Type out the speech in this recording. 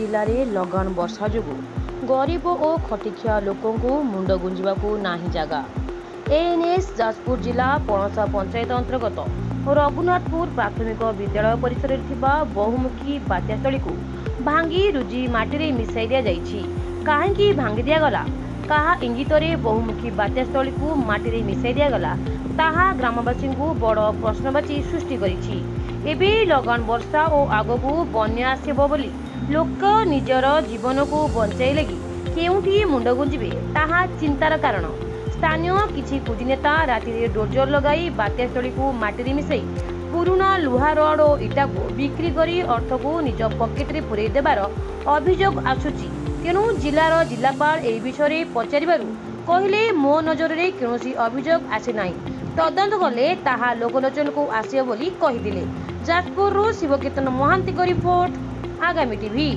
जिले में लगान वर्षा जोगु गरीब और खटिखिया लोकंकु मुंड गुंजिबाकु नाही जागा। एएनएस जाजपुर जिला पणसा पंचायत अंतर्गत रघुनाथपुर प्राथमिक विद्यालय परिसर में बहुमुखी बात्यास्थली को भांगी रुजी माटी मिसाई दि जाइछि। काहेकि भांगी दिगला कहा इंगित बहुमुखी बात्यास्थली को माटी मिसाई दिगला ताहा ग्रामवासी को बड़ प्रश्नवाची सृष्टि करिछि। एबे लगान वर्षा और आगकू बन्या आसिबो बोली लोक निजर जीवन को बंचाई लगी केउठी मुंड गुंजिबे ताहा चिंतार कारण। स्थानीय किछि कुदिनेता राति डोजर लगाई बात्यास्थली को माटी मिसाई पुराना लुहा रड और इटा को बिक्री करी अर्थ को निज पकेट रे पुरई देबार अभियोग आसुछि। तेणु जिलार जिलापाल एही विषय पचारिबारु कहिले मो नजर रे कोनोसी अभियोग आसे नाही, तदंत कले ताहा लोकलोचन को आसियो बोली कहिदिले। जाजपुर शिवकीर्तन महांती को रिपोर्ट, आगामी टीवी।